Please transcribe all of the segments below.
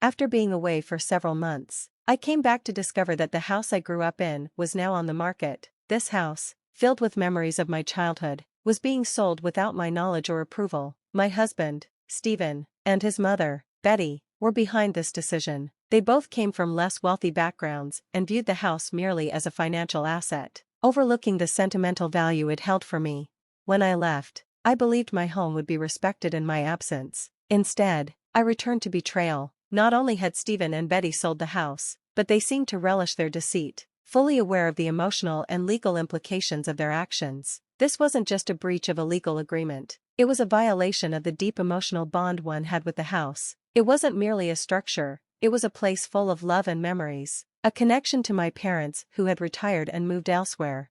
After being away for several months, I came back to discover that the house I grew up in was now on the market. This house, filled with memories of my childhood, was being sold without my knowledge or approval. My husband, Stephen, and his mother, Betty, were behind this decision. They both came from less wealthy backgrounds and viewed the house merely as a financial asset, overlooking the sentimental value it held for me. When I left, I believed my home would be respected in my absence. Instead, I returned to betrayal. Not only had Stephen and Betty sold the house, but they seemed to relish their deceit, fully aware of the emotional and legal implications of their actions. This wasn't just a breach of a legal agreement, it was a violation of the deep emotional bond one had with the house. It wasn't merely a structure, it was a place full of love and memories, a connection to my parents who had retired and moved elsewhere.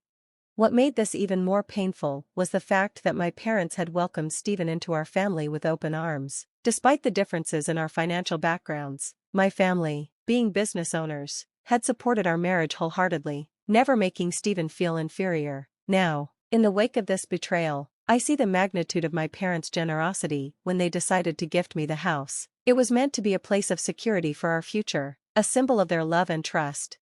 What made this even more painful was the fact that my parents had welcomed Stephen into our family with open arms. Despite the differences in our financial backgrounds, my family, being business owners, had supported our marriage wholeheartedly, never making Stephen feel inferior. Now, in the wake of this betrayal, I see the magnitude of my parents' generosity when they decided to gift me the house. It was meant to be a place of security for our future, a symbol of their love and trust.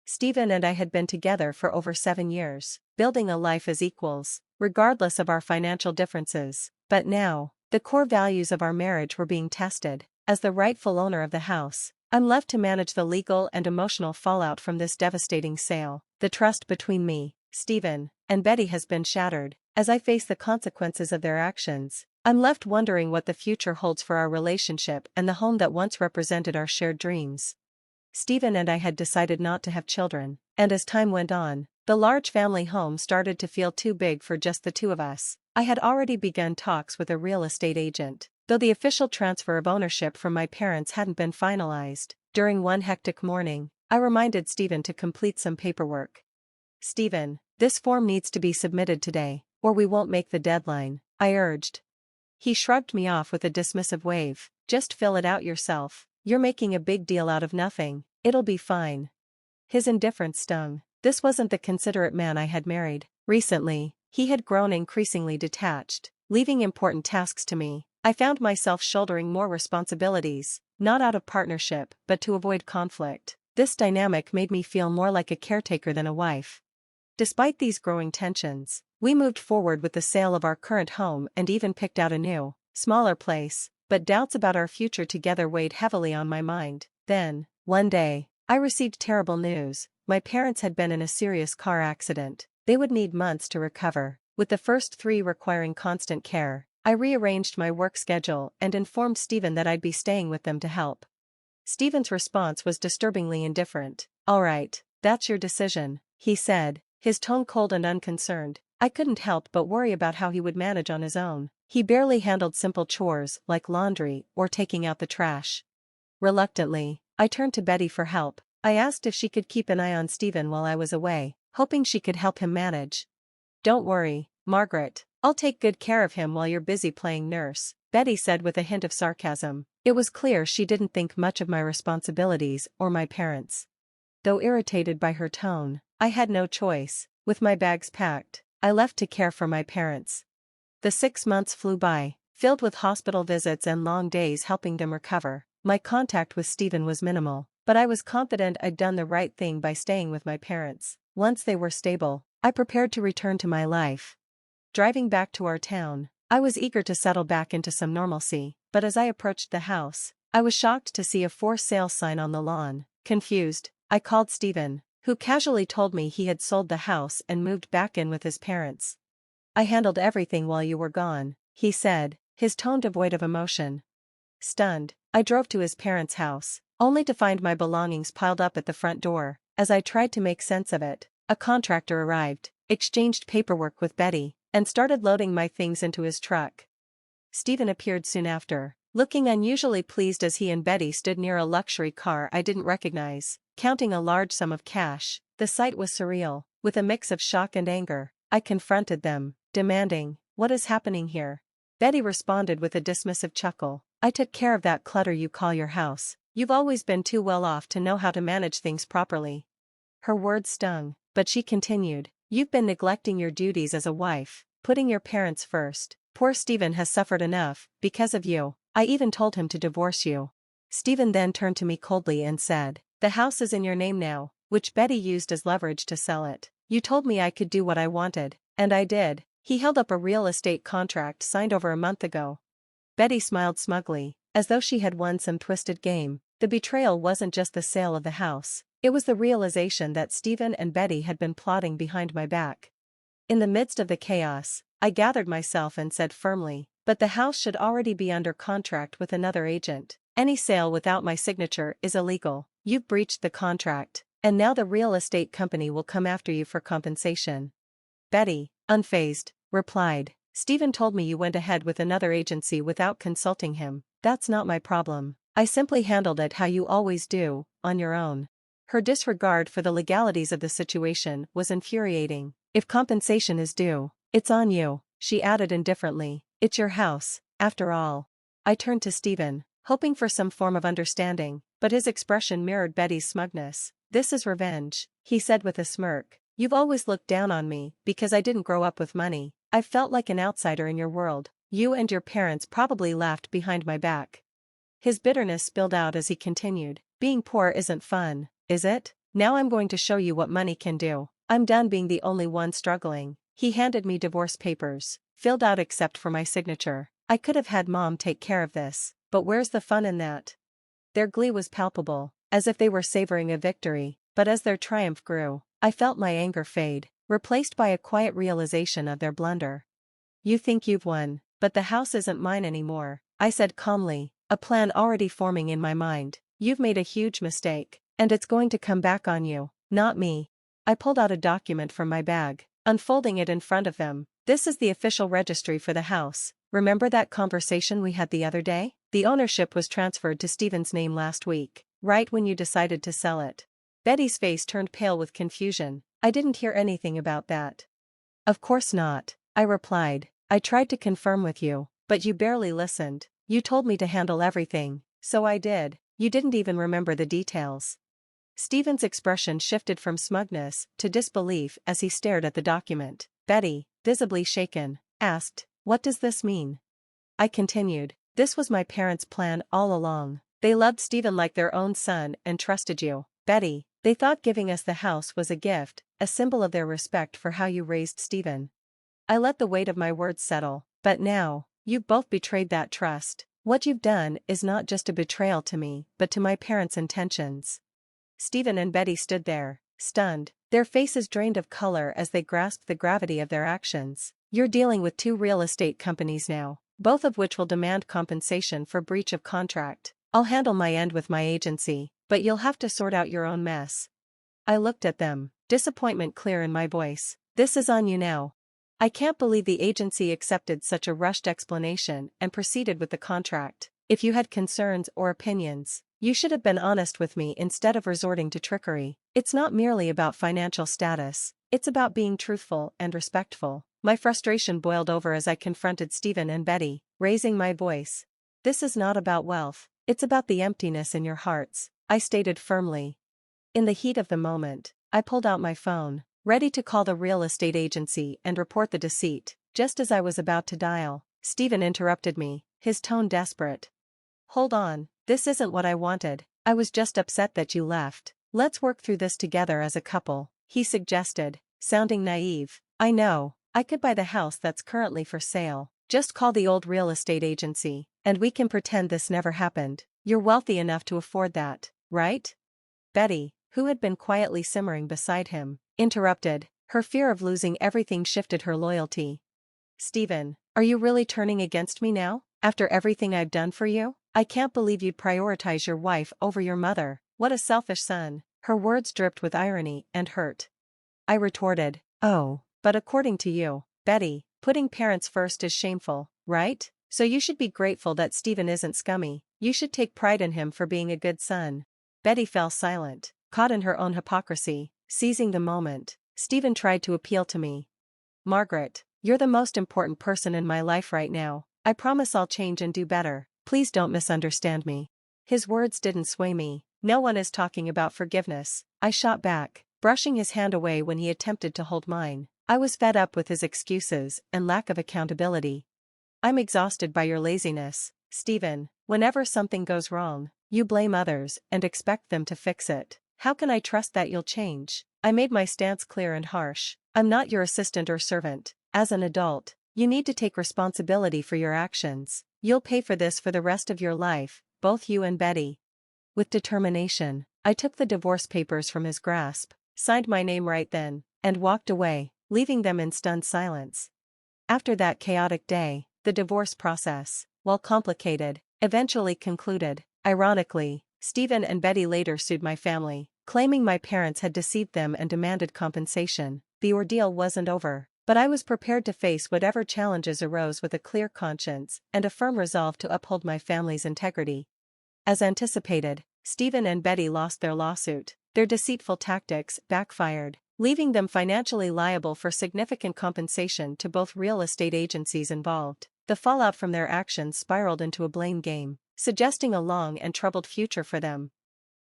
Stephen and I had been together for over 7 years, building a life as equals, regardless of our financial differences. But now, the core values of our marriage were being tested. As the rightful owner of the house, I'm left to manage the legal and emotional fallout from this devastating sale. The trust between me, Stephen, and Betty has been shattered. As I face the consequences of their actions, I'm left wondering what the future holds for our relationship and the home that once represented our shared dreams. Stephen and I had decided not to have children, and as time went on, the large family home started to feel too big for just the two of us. I had already begun talks with a real estate agent, though the official transfer of ownership from my parents hadn't been finalized. During one hectic morning, I reminded Stephen to complete some paperwork. "Stephen, this form needs to be submitted today, or we won't make the deadline," I urged. He shrugged me off with a dismissive wave. "Just fill it out yourself. You're making a big deal out of nothing, it'll be fine." His indifference stung. This wasn't the considerate man I had married. Recently, he had grown increasingly detached, leaving important tasks to me. I found myself shouldering more responsibilities, not out of partnership but to avoid conflict. This dynamic made me feel more like a caretaker than a wife. Despite these growing tensions, we moved forward with the sale of our current home and even picked out a new, smaller place, but doubts about our future together weighed heavily on my mind. Then, one day, I received terrible news. My parents had been in a serious car accident. They would need months to recover, with the first 3 requiring constant care. I rearranged my work schedule and informed Stephen that I'd be staying with them to help. Stephen's response was disturbingly indifferent. "All right, that's your decision," he said, his tone cold and unconcerned. I couldn't help but worry about how he would manage on his own. He barely handled simple chores like laundry or taking out the trash. Reluctantly, I turned to Betty for help. I asked if she could keep an eye on Stephen while I was away, hoping she could help him manage. "Don't worry, Margaret, I'll take good care of him while you're busy playing nurse," Betty said with a hint of sarcasm. It was clear she didn't think much of my responsibilities or my parents. Though irritated by her tone, I had no choice. With my bags packed, I left to care for my parents. The 6 months flew by, filled with hospital visits and long days helping them recover. My contact with Stephen was minimal, but I was confident I'd done the right thing by staying with my parents. Once they were stable, I prepared to return to my life. Driving back to our town, I was eager to settle back into some normalcy, but as I approached the house, I was shocked to see a for sale sign on the lawn. Confused, I called Stephen, who casually told me he had sold the house and moved back in with his parents. "I handled everything while you were gone," he said, his tone devoid of emotion. Stunned, I drove to his parents' house, only to find my belongings piled up at the front door. As I tried to make sense of it, a contractor arrived, exchanged paperwork with Betty, and started loading my things into his truck. Stephen appeared soon after, looking unusually pleased as he and Betty stood near a luxury car I didn't recognize, counting a large sum of cash. The sight was surreal. With a mix of shock and anger, I confronted them, demanding, "What is happening here?" Betty responded with a dismissive chuckle. "I took care of that clutter you call your house. You've always been too well off to know how to manage things properly." Her words stung, but she continued, "You've been neglecting your duties as a wife, putting your parents first. Poor Stephen has suffered enough, because of you. I even told him to divorce you." Stephen then turned to me coldly and said, "The house is in your name now," which Betty used as leverage to sell it. "You told me I could do what I wanted, and I did." He held up a real estate contract signed over a month ago. Betty smiled smugly, as though she had won some twisted game. The betrayal wasn't just the sale of the house, it was the realization that Stephen and Betty had been plotting behind my back. In the midst of the chaos, I gathered myself and said firmly, "But the house should already be under contract with another agent. Any sale without my signature is illegal. You've breached the contract, and now the real estate company will come after you for compensation." Betty, unfazed, replied, "Stephen told me you went ahead with another agency without consulting him. That's not my problem. I simply handled it how you always do, on your own." Her disregard for the legalities of the situation was infuriating. "If compensation is due, it's on you," she added indifferently. "It's your house, after all." I turned to Stephen, hoping for some form of understanding, but his expression mirrored Betty's smugness. "This is revenge," he said with a smirk. "You've always looked down on me because I didn't grow up with money. I felt like an outsider in your world. You and your parents probably laughed behind my back." His bitterness spilled out as he continued, "Being poor isn't fun, is it? Now I'm going to show you what money can do. I'm done being the only one struggling." He handed me divorce papers, filled out except for my signature. "I could have had Mom take care of this, but where's the fun in that?" Their glee was palpable, as if they were savoring a victory, but as their triumph grew, I felt my anger fade, replaced by a quiet realization of their blunder. "You think you've won, but the house isn't mine anymore," I said calmly, a plan already forming in my mind. "You've made a huge mistake, and it's going to come back on you, not me." I pulled out a document from my bag, unfolding it in front of them. "This is the official registry for the house. Remember that conversation we had the other day? The ownership was transferred to Stephen's name last week, right when you decided to sell it." Betty's face turned pale with confusion. "I didn't hear anything about that." "Of course not," I replied. "I tried to confirm with you, but you barely listened. You told me to handle everything, so I did. You didn't even remember the details." Stephen's expression shifted from smugness to disbelief as he stared at the document. Betty, visibly shaken, asked, "What does this mean?" I continued, "This was my parents' plan all along. They loved Stephen like their own son and trusted you, Betty. They thought giving us the house was a gift, a symbol of their respect for how you raised Stephen." I let the weight of my words settle. "But now, you've both betrayed that trust. What you've done is not just a betrayal to me, but to my parents' intentions." Stephen and Betty stood there, stunned, their faces drained of color as they grasped the gravity of their actions. "You're dealing with two real estate companies now, both of which will demand compensation for breach of contract. I'll handle my end with my agency, but you'll have to sort out your own mess." I looked at them, disappointment clear in my voice. "This is on you now." I can't believe the agency accepted such a rushed explanation and proceeded with the contract. "If you had concerns or opinions, you should have been honest with me instead of resorting to trickery. It's not merely about financial status, it's about being truthful and respectful." My frustration boiled over as I confronted Stephen and Betty, raising my voice. "This is not about wealth, it's about the emptiness in your hearts," I stated firmly. In the heat of the moment, I pulled out my phone, ready to call the real estate agency and report the deceit. Just as I was about to dial, Stephen interrupted me, his tone desperate. "Hold on, this isn't what I wanted. I was just upset that you left. Let's work through this together as a couple," he suggested, sounding naive. "I know, I could buy the house that's currently for sale. Just call the old real estate agency, and we can pretend this never happened. You're wealthy enough to afford that, right?" Betty, who had been quietly simmering beside him, interrupted. Her fear of losing everything shifted her loyalty. "Stephen, are you really turning against me now, after everything I've done for you? I can't believe you'd prioritize your wife over your mother. What a selfish son." Her words dripped with irony and hurt. I retorted, "Oh, but according to you, Betty, putting parents first is shameful, right? So you should be grateful that Stephen isn't scummy. You should take pride in him for being a good son." Betty fell silent, caught in her own hypocrisy. Seizing the moment, Stephen tried to appeal to me. "Margaret, you're the most important person in my life right now. I promise I'll change and do better. Please don't misunderstand me." His words didn't sway me. "No one is talking about forgiveness," I shot back, brushing his hand away when he attempted to hold mine. I was fed up with his excuses and lack of accountability. "I'm exhausted by your laziness, Stephen. Whenever something goes wrong, You blame others and expect them to fix it. How can I trust that you'll change? I made my stance clear and harsh. I'm not your assistant or servant. As an adult, you need to take responsibility for your actions. You'll pay for this for the rest of your life, both you and Betty. With determination, I took the divorce papers from his grasp, signed my name right then, and walked away, leaving them in stunned silence. After that chaotic day, the divorce process, while complicated, eventually concluded. Ironically, Stephen and Betty later sued my family, claiming my parents had deceived them and demanded compensation. The ordeal wasn't over, but I was prepared to face whatever challenges arose with a clear conscience and a firm resolve to uphold my family's integrity. As anticipated, Stephen and Betty lost their lawsuit. Their deceitful tactics backfired, leaving them financially liable for significant compensation to both real estate agencies involved. The fallout from their actions spiraled into a blame game, suggesting a long and troubled future for them.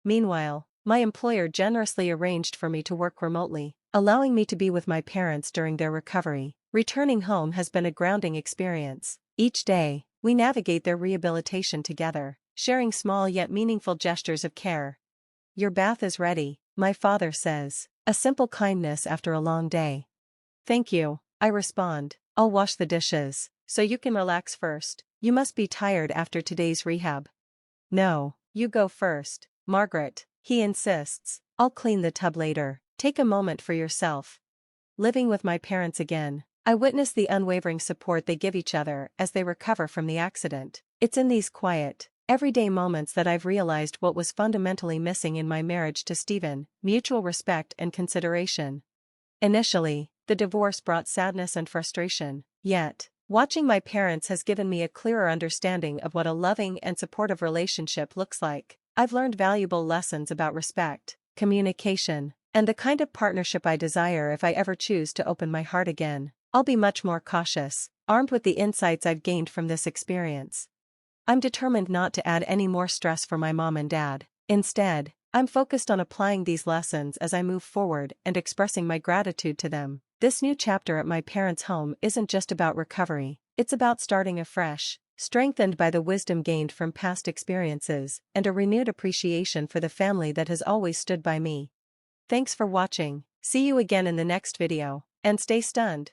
Meanwhile, my employer generously arranged for me to work remotely, allowing me to be with my parents during their recovery. Returning home has been a grounding experience. Each day, we navigate their rehabilitation together, sharing small yet meaningful gestures of care. Your bath is ready, my father says, a simple kindness after a long day. Thank you, I respond. I'll wash the dishes, so you can relax first. You must be tired after today's rehab. No, you go first, Margaret, he insists. I'll clean the tub later. Take a moment for yourself. Living with my parents again, I witness the unwavering support they give each other as they recover from the accident. It's in these quiet, everyday moments that I've realized what was fundamentally missing in my marriage to Stephen: mutual respect and consideration. Initially, the divorce brought sadness and frustration, yet, watching my parents has given me a clearer understanding of what a loving and supportive relationship looks like. I've learned valuable lessons about respect, communication, and the kind of partnership I desire if I ever choose to open my heart again. I'll be much more cautious, armed with the insights I've gained from this experience. I'm determined not to add any more stress for my mom and dad. Instead, I'm focused on applying these lessons as I move forward and expressing my gratitude to them. This new chapter at my parents' home isn't just about recovery, it's about starting afresh, strengthened by the wisdom gained from past experiences and a renewed appreciation for the family that has always stood by me. Thanks for watching. See you again in the next video, and stay stunned.